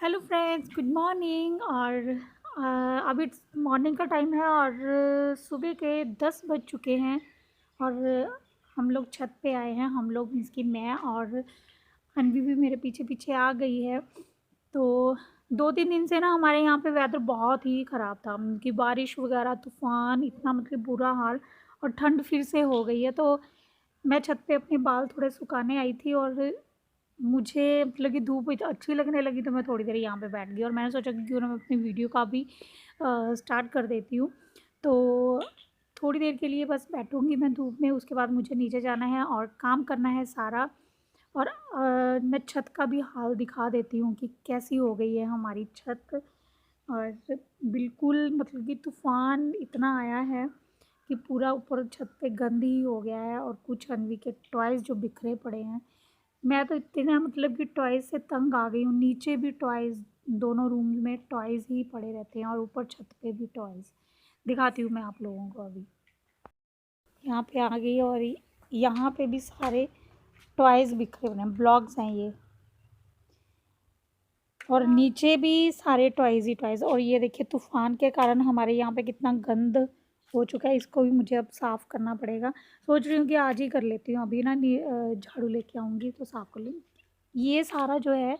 Hello friends, good morning. और अभी morning का टाइम है और सुबह के 10 बज चुके हैं। और हम लोग छत पे आए हैं। हम लोग मीन्स कि मैं और अनवी भी मेरे पीछे पीछे आ गई है। तो 2-3 दिन से ना हमारे यहाँ पे वेदर बहुत ही ख़राब था, कि बारिश वगैरह, तूफ़ान, इतना मतलब बुरा हाल। और ठंड फिर से हो गई है। तो मैं छत पे अपने बाल थोड़े सुखाने आई थी और मुझे मतलब कि धूप अच्छी लगने लगी, तो मैं थोड़ी देर यहाँ पे बैठ गई और मैंने सोचा कि क्यों ना मैं अपनी वीडियो का भी स्टार्ट कर देती हूँ। तो थोड़ी देर के लिए बस बैठूँगी मैं धूप में, उसके बाद मुझे नीचे जाना है और काम करना है सारा। और मैं छत का भी हाल दिखा देती हूँ कि कैसी हो गई है हमारी छत। और बिल्कुल मतलब कि तूफ़ान इतना आया है कि पूरा ऊपर छत पे गंद ही हो गया है और कुछ अनवी के टॉयज़ जो बिखरे पड़े हैं। मैं तो इतना मतलब कि टॉयज़ से तंग आ गई हूँ। नीचे भी टॉयज़, दोनों रूम में टॉयज़ ही पड़े रहते हैं और ऊपर छत पे भी टॉयज़। दिखाती हूँ मैं आप लोगों को अभी। यहाँ पे आ गई और यहाँ पे भी सारे टॉयज़ बिखरे हुए हैं, ब्लॉक्स हैं ये। और नीचे भी सारे टॉयज़ ही टॉयज़। और ये देखिए तूफ़ान के कारण हमारे यहाँ पे कितना गंद हो चुका है। इसको भी मुझे अब साफ़ करना पड़ेगा। सोच रही हूँ कि आज ही कर लेती हूँ, अभी ना झाड़ू लेके आऊँगी तो साफ़ कर लूँगी। ये सारा जो है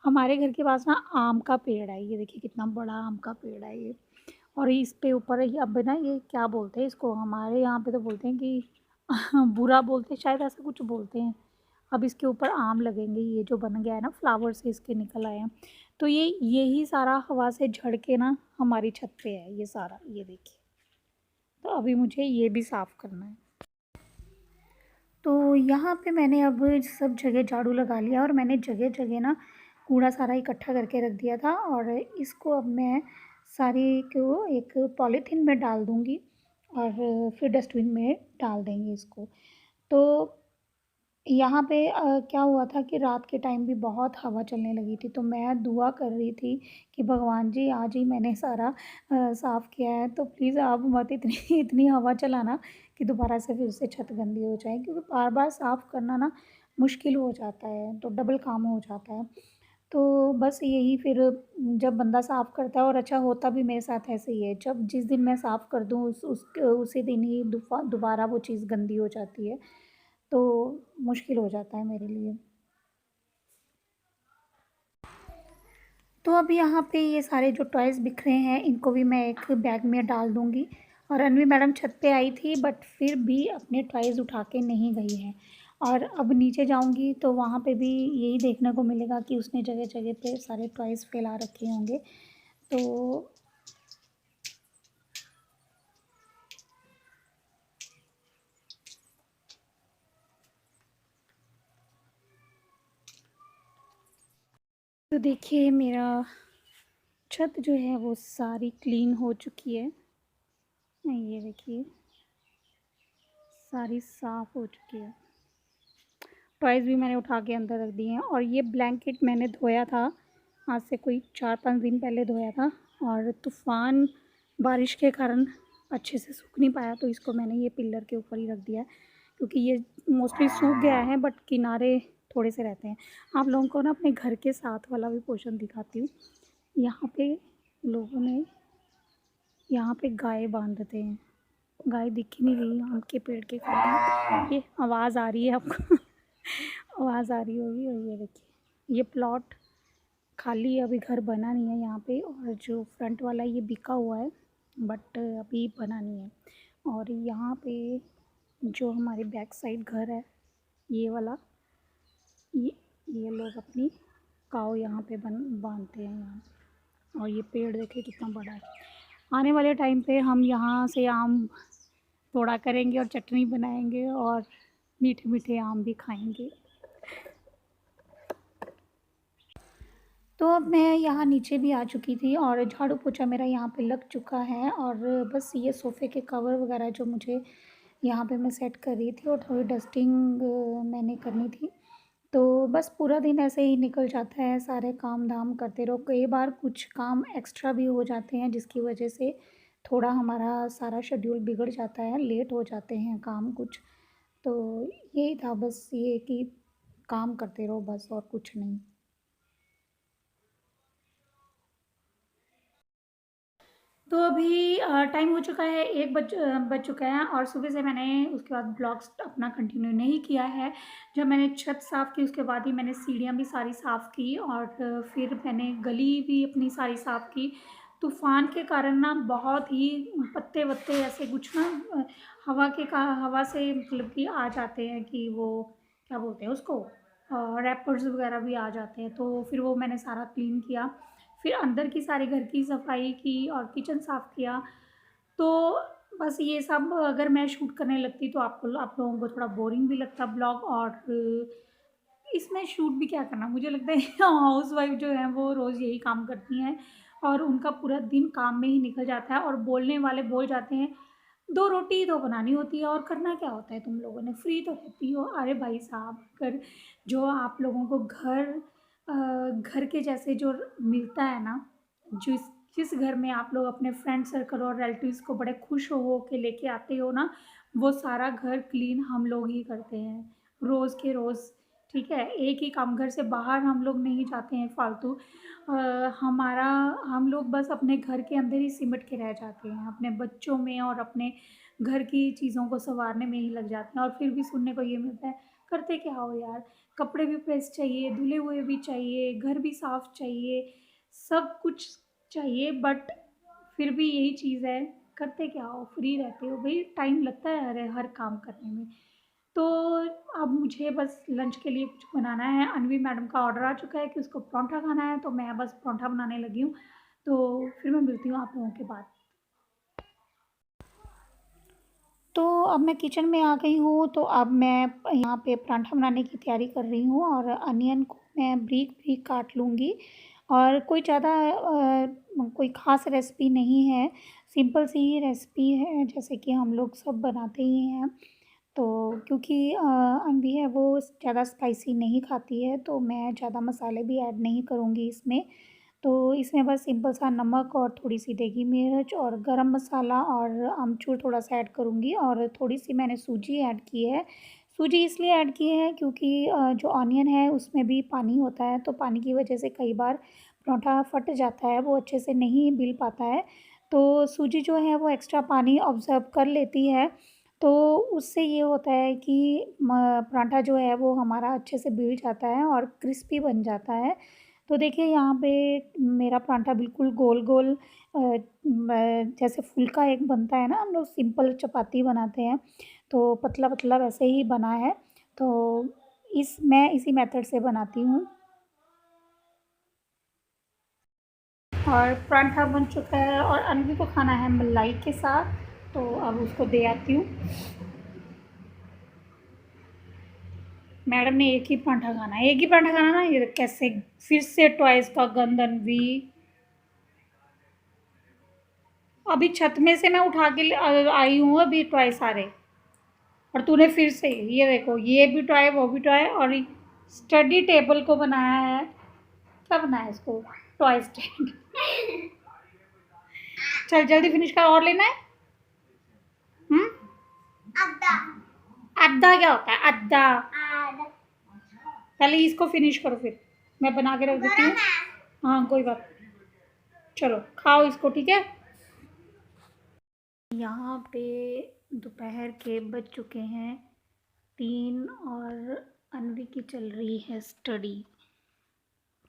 हमारे घर के पास ना आम का पेड़ है। ये देखिए कितना बड़ा आम का पेड़ है ये। और इस पे ऊपर ये अब ना, ये क्या बोलते हैं इसको, हमारे यहाँ पे तो बोलते हैं कि बुरा बोलते हैं, शायद ऐसा कुछ बोलते हैं। अब इसके ऊपर आम लगेंगे, ये जो बन गया है ना, फ्लावर से इसके निकल आए हैं। तो यही सारा हवा से झड़ के ना हमारी छत पे है ये सारा, ये देखिए। तो अभी मुझे ये भी साफ़ करना है। तो यहाँ पे मैंने अब सब जगह झाड़ू लगा लिया और मैंने जगह जगह ना कूड़ा सारा इकट्ठा करके रख दिया था। और इसको अब मैं सारी को एक पॉलीथीन में डाल दूँगी और फिर डस्टबिन में डाल देंगे इसको। तो यहाँ पे क्या हुआ था कि रात के टाइम भी बहुत हवा चलने लगी थी, तो मैं दुआ कर रही थी कि भगवान जी, आज ही मैंने सारा साफ़ किया है, तो प्लीज़ आप मत इतनी इतनी हवा चलाना कि दोबारा से फिर से छत गंदी हो जाए, क्योंकि बार-बार साफ़ करना ना मुश्किल हो जाता है, तो डबल काम हो जाता है। तो बस यही फिर जब बंदा साफ़ करता है, और अच्छा होता भी मेरे साथ ऐसे ही है, जब जिस दिन मैं साफ़ कर दूँ उसी दिन ही दोबारा वो चीज़ गंदी हो जाती है। तो मुश्किल हो जाता है मेरे लिए। तो अब यहाँ पे ये सारे जो टॉयज़ बिखरे हैं, इनको भी मैं एक बैग में डाल दूँगी। और अनवी मैडम छत पे आई थी, बट फिर भी अपने टॉयज़ उठा के नहीं गई है। और अब नीचे जाऊँगी तो वहाँ पे भी यही देखने को मिलेगा कि उसने जगह जगह पे सारे टॉयज़ फैला रखे होंगे। तो देखिए मेरा छत जो है वो सारी क्लीन हो चुकी है। ये देखिए सारी साफ़ हो चुकी है। टॉयज़ भी मैंने उठा के अंदर रख दिए हैं। और ये ब्लैंकेट मैंने धोया था, आज से कोई 4-5 दिन पहले धोया था। और तूफ़ान बारिश के कारण अच्छे से सूख नहीं पाया, तो इसको मैंने ये पिलर के ऊपर ही रख दिया है, क्योंकि ये मोस्टली सूख गया है बट किनारे थोड़े से रहते हैं। आप लोगों को ना अपने घर के साथ वाला भी पोर्शन दिखाती हूँ। यहाँ पे लोगों ने यहाँ पे गाय बांधते हैं। गाय दिख ही नहीं रही आम के पेड़ के कारण। ये आवाज़ आ रही है आपको आवाज़ आ रही होगी। और ये देखिए ये प्लॉट खाली है, अभी घर बना नहीं है यहाँ पे। और जो फ्रंट वाला ये बिका हुआ है, बट अभी बना नहीं है। और यहाँ पे जो हमारे बैक साइड घर है, ये वाला, ये ये लोग अपनी काऊ यहाँ पे बांधते हैं यहाँ। और ये पेड़ देखिए कितना बड़ा है। आने वाले टाइम पे हम यहाँ से आम तोड़ा करेंगे और चटनी बनाएंगे और मीठे मीठे आम भी खाएंगे। तो अब मैं यहाँ नीचे भी आ चुकी थी और झाड़ू पोछा मेरा यहाँ पे लग चुका है। और बस ये सोफ़े के कवर वगैरह जो मुझे यहाँ पे मैं सेट कर रही थी, और थोड़ी डस्टिंग मैंने करनी थी। तो बस पूरा दिन ऐसे ही निकल जाता है, सारे काम धाम करते रहो। कई बार कुछ काम एक्स्ट्रा भी हो जाते हैं, जिसकी वजह से थोड़ा हमारा सारा शेड्यूल बिगड़ जाता है, लेट हो जाते हैं काम कुछ। तो यही था बस, ये कि काम करते रहो बस, और कुछ नहीं। तो अभी टाइम हो चुका है, 1 बज चुका है और सुबह से मैंने उसके बाद ब्लॉग्स अपना कंटिन्यू नहीं किया है। जब मैंने छत साफ़ की उसके बाद ही मैंने सीढ़ियाँ भी सारी साफ़ की और फिर मैंने गली भी अपनी सारी साफ़ की। तूफ़ान के कारण ना बहुत ही पत्ते-वत्ते ऐसे कुछ ना हवा से मतलब कि आ जाते हैं कि वो क्या बोलते हैं उसको, रैपर्स वग़ैरह भी आ जाते हैं, तो फिर वो मैंने सारा क्लीन किया। फिर अंदर की सारे घर की सफाई की और किचन साफ़ किया। तो बस ये सब अगर मैं शूट करने लगती तो आप लोगों को थोड़ा बोरिंग भी लगता ब्लॉग, और इसमें शूट भी क्या करना, मुझे लगता है हाउसवाइफ़ जो है वो रोज़ यही काम करती हैं और उनका पूरा दिन काम में ही निकल जाता है और बोलने वाले बोल जाते हैं, 2 रोटी ही तो बनानी होती है और करना क्या होता है तुम लोगों ने, फ्री तो रहती हो। अरे भाई साहब, अगर जो आप लोगों को घर के जैसे जो मिलता है ना, जिस जिस घर में आप लोग अपने फ्रेंड सर्कल और रिलेटिव्स को बड़े खुश हो के लेके आते हो ना, वो सारा घर क्लीन हम लोग ही करते हैं, रोज़ के रोज़। ठीक है? एक ही काम, घर से बाहर हम लोग नहीं जाते हैं फालतू। हमारा हम लोग बस अपने घर के अंदर ही सिमट के रह जाते हैं, अपने बच्चों में और अपने घर की चीज़ों को सँवारने में ही लग जाते हैं और फिर भी सुनने को ये मिलता है, करते क्या हो यार? कपड़े भी प्रेस चाहिए, धुले हुए भी चाहिए, घर भी साफ़ चाहिए, सब कुछ चाहिए, बट फिर भी यही चीज़ है, करते क्या हो? फ्री रहते हो भई, टाइम लगता है हर हर काम करने में। तो अब मुझे बस लंच के लिए कुछ बनाना है। अनवी मैडम का ऑर्डर आ चुका है कि उसको पराठा खाना है, तो मैं बस पराठा बनाने लगी हूँ। तो फिर मैं मिलती हूँ आप लोगों के बाद। तो अब मैं किचन में आ गई हूँ, तो अब मैं यहाँ पे पराठा बनाने की तैयारी कर रही हूँ और अनियन को मैं बारीक-बारीक काट लूँगी और कोई ख़ास रेसिपी नहीं है, सिंपल सी ही रेसिपी है, जैसे कि हम लोग सब बनाते ही हैं। तो क्योंकि अनवी है वो ज़्यादा स्पाइसी नहीं खाती है, तो मैं ज़्यादा मसाले भी ऐड नहीं करूँगी इसमें। तो इसमें बस सिंपल सा नमक और थोड़ी-सी देगी मिर्च और गरम मसाला और अमचूर थोड़ा-सा ऐड करूँगी और थोड़ी-सी मैंने सूजी ऐड की है। सूजी इसलिए ऐड की है क्योंकि जो ऑनियन है उसमें भी पानी होता है, तो पानी की वजह से कई बार पराठा फट जाता है, वो अच्छे से नहीं मिल पाता है। तो सूजी जो है वो एक्स्ट्रा पानी ऑब्ज़र्व कर लेती है, तो उससे ये होता है कि पराठा जो है वो हमारा अच्छे से बिल जाता है और क्रिस्पी बन जाता है। तो देखिए यहाँ पे मेरा पराठा बिल्कुल गोल-गोल जैसे फुल्का एक बनता है ना, हम लोग सिंपल चपाती बनाते हैं, तो पतला-पतला वैसे ही बना है। तो मैं इसी मेथड से बनाती हूँ और पराठा बन चुका है और अनवी को खाना है मलाई के साथ, तो अब उसको दे आती हूँ। मैडम ने एक ही पराठा खाना है, एक ही पराठा खाना ना, ये कैसे फिर से टॉयज़ का गंद अनवी। अभी छत में से मैं उठा के आई हूँ अभी टॉय सारे, और तूने फिर से ये देखो, ये भी टॉय वो भी टॉय और स्टडी टेबल को बनाया है, क्या बनाया है इसको, टॉय स्टैंड। चल जल्दी फिनिश कर, और लेना है। हम्म, अद्दा, अद्दा क्या होता है अद्दा? पहले इसको फिनिश करो, फिर मैं बना के रख देती हूँ। हाँ कोई बात नहीं, चलो खाओ इसको, ठीक है। यहाँ पे दोपहर के बज चुके हैं 3 और अनवी की चल रही है स्टडी।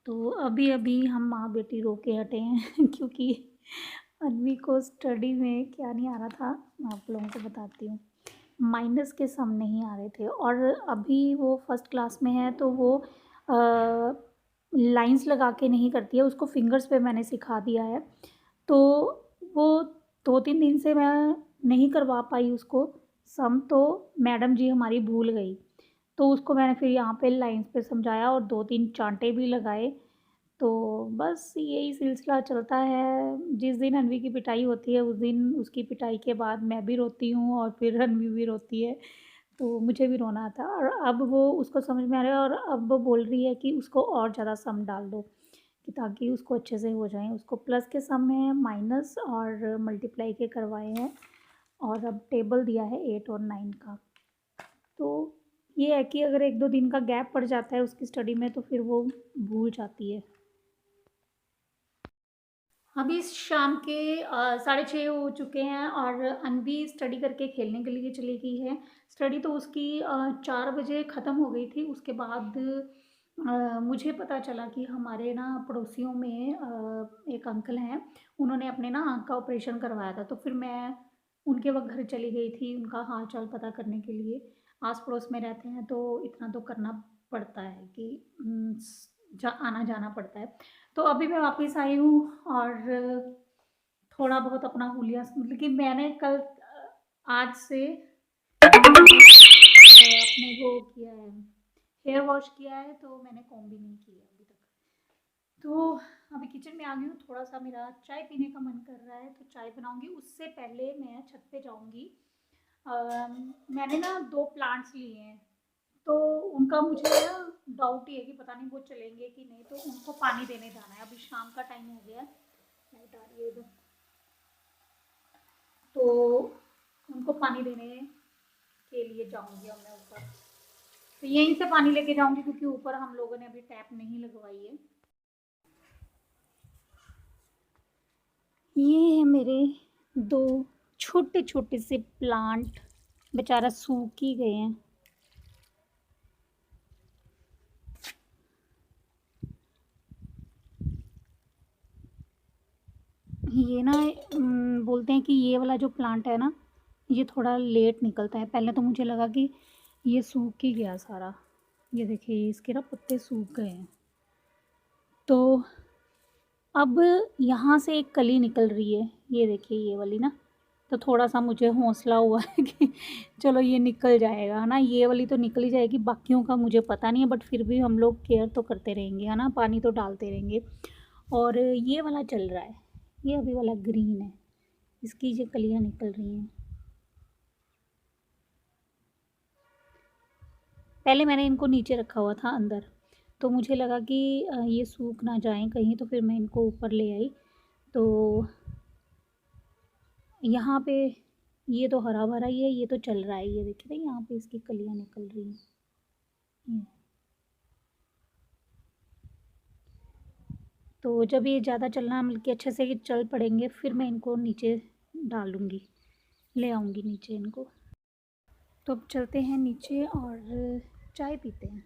तो अभी-अभी हम माँ बेटी रो के हटे हैं क्योंकि अनवी को स्टडी में क्या नहीं आ रहा था, मैं आप लोगों को बताती हूँ। माइनस के सम नहीं आ रहे थे और अभी वो फर्स्ट क्लास में है, तो वो लाइंस लगा के नहीं करती है, उसको फिंगर्स पे मैंने सिखा दिया है। तो वो 2-3 दिन से मैं नहीं करवा पाई उसको सम, तो मैडम जी हमारी भूल गई। तो उसको मैंने फिर यहाँ पे लाइन्स पे समझाया और 2-3 चाँटे भी लगाए। तो बस यही सिलसिला चलता है, जिस दिन अनवी की पिटाई होती है उस दिन उसकी पिटाई के बाद मैं भी रोती हूँ और फिर अनवी भी रोती है, तो मुझे भी रोना आता है। और अब वो उसको समझ में आ रहा है और अब वो बोल रही है कि उसको और ज़्यादा सम डाल दो, कि ताकि उसको अच्छे से हो जाएँ। उसको प्लस के सम हैं, माइनस और मल्टीप्लाई के करवाए हैं और अब टेबल दिया है 8 और 9 का। तो ये है कि अगर 1-2 दिन का गैप पड़ जाता है उसकी स्टडी में, तो फिर वो भूल जाती है। अभी शाम के 6:30 हो चुके हैं और अनवी स्टडी करके खेलने के लिए चली गई है। स्टडी तो उसकी 4 बजे ख़त्म हो गई थी। उसके बाद मुझे पता चला कि हमारे ना पड़ोसियों में एक अंकल हैं, उन्होंने अपने ना आँख का ऑपरेशन करवाया था। तो फिर मैं उनके वक़्त घर चली गई थी उनका हाल-चाल पता करने के लिए। आस-पड़ोस में रहते हैं तो इतना तो करना पड़ता है कि उम, स जा आना-जाना पड़ता है। तो अभी मैं वापस आई हूँ और थोड़ा बहुत अपना हुलिया मतलब कि मैंने कल आज से अपने वो किया है, हेयर वॉश किया है, तो मैंने कॉम्ब भी नहीं किया अभी तक। तो अभी किचन में आ गई हूँ, थोड़ा-सा मेरा चाय पीने का मन कर रहा है, तो चाय बनाऊँगी। उससे पहले मैं छत पे जाऊँगी। मैंने ना 2 प्लांट्स लिए हैं, तो उनका मुझे ना डाउट ही है कि पता नहीं वो चलेंगे कि नहीं, तो उनको पानी देने जाना है। अभी शाम का टाइम हो गया है, लाइट आ रही है इधर, तो उनको पानी देने के लिए जाऊँगी अब मैं ऊपर। तो यहीं से पानी लेके जाऊँगी क्योंकि ऊपर हम लोगों ने अभी टैप नहीं लगवाई है। ये है मेरे 2 छोटे-छोटे से प्लांट, बेचारा सूख ही गए हैं। ये ना बोलते हैं कि ये वाला जो प्लांट है ना, ये थोड़ा लेट निकलता है। पहले तो मुझे लगा कि ये सूख ही गया सारा। ये देखिए इसके ना पत्ते सूख गए हैं। तो अब यहाँ से एक कली निकल रही है, ये देखिए ये वाली ना। तो थोड़ा-सा मुझे हौसला हुआ है कि चलो ये निकल जाएगा, है ना? ये वाली तो निकल ही जाएगी, बाकियों का मुझे पता नहीं है बट फिर भी हम लोग केयर तो करते रहेंगे, है ना? पानी तो डालते रहेंगे। और ये वाला चल रहा है, ये अभी वाला ग्रीन है, इसकी ये कलियाँ निकल रही हैं। पहले मैंने इनको नीचे रखा हुआ था अंदर, तो मुझे लगा कि ये सूख ना जाएँ कहीं, तो फिर मैं इनको ऊपर ले आई। तो यहाँ पे ये तो हरा-भरा ही है, ये तो चल रहा है, ये देखिए ना यहाँ पे इसकी कलियाँ निकल रही हैं। ये। तो जब ये ज़्यादा चलना मतलब कि अच्छे से चल पड़ेंगे, फिर मैं इनको नीचे डालूँगी, ले आऊँगी नीचे इनको। तो अब चलते हैं नीचे और चाय पीते हैं।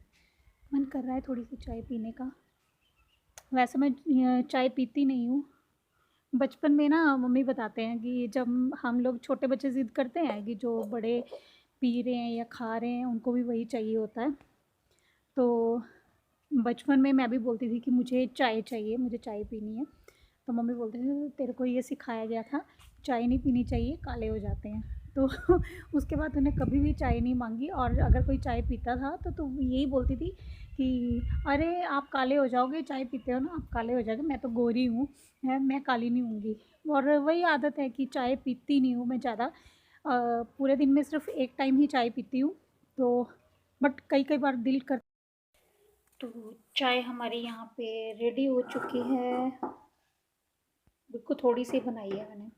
मन कर रहा है थोड़ी-सी चाय पीने का। वैसे मैं चाय पीती नहीं हूँ। बचपन में ना मम्मी बताते हैं कि जब हम लोग छोटे बच्चे ज़िद करते हैं कि जो बड़े पी रहे हैं या खा रहे हैं, उनको भी वही चाहिए होता है। तो बचपन में मैं भी बोलती थी कि मुझे चाय चाहिए, मुझे चाय पीनी है। तो मम्मी बोलते थे तेरे को ये सिखाया गया था, चाय नहीं पीनी चाहिए, काले हो जाते हैं। तो उसके बाद उन्हें कभी भी चाय नहीं माँगी और अगर कोई चाय पीता था तो यही बोलती थी कि अरे आप काले हो जाओगे, चाय पीते हो ना, आप काले हो जाओगे, मैं तो गोरी हूँ, मैं काली नहीं होंगी। और वही आदत है कि चाय पीती नहीं हूँ मैं ज़्यादा। पूरे दिन में सिर्फ़ एक टाइम ही चाय पीती हूँ, तो बट कई-कई बार दिल कर। तो चाय हमारी यहाँ पे रेडी हो चुकी है। बिल्कुल थोड़ी सी बनाई है मैंने।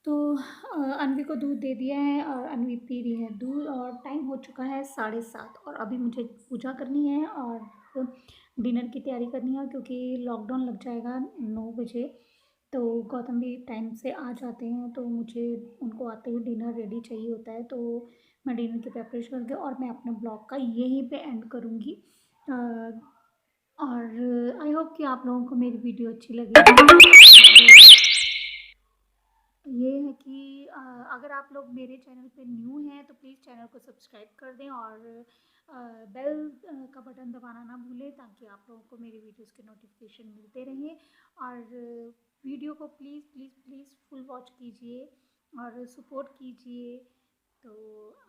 तो अनवी को दूध दे दिया है और अनवी पी रही है दूध और टाइम हो चुका है 7:30 और अभी मुझे पूजा करनी है और डिनर की तैयारी करनी है क्योंकि लॉकडाउन लग जाएगा 9 बजे। तो गौतम भी टाइम से आ जाते हैं तो मुझे उनको आते ही डिनर रेडी चाहिए होता है, तो मैं डिनर की प्रिपरेशन करके और मैं अपने ब्लॉग का यहीं पे एंड करूँगी। और आई होप कि आप लोगों को मेरी वीडियो अच्छी लगी। ये है कि अगर आप लोग मेरे चैनल पे न्यू हैं तो प्लीज़ चैनल को सब्सक्राइब कर दें और बेल का बटन दबाना ना भूलें ताकि आप लोगों को मेरी वीडियोस के नोटिफिकेशन मिलते रहें। और वीडियो को please please please full watch कीजिए और सपोर्ट कीजिए। तो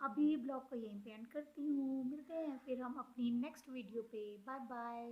अभी ब्लॉग को यहीं पे एंड करती हूँ, मिलते हैं फिर हम अपनी नेक्स्ट वीडियो पे। Bye bye.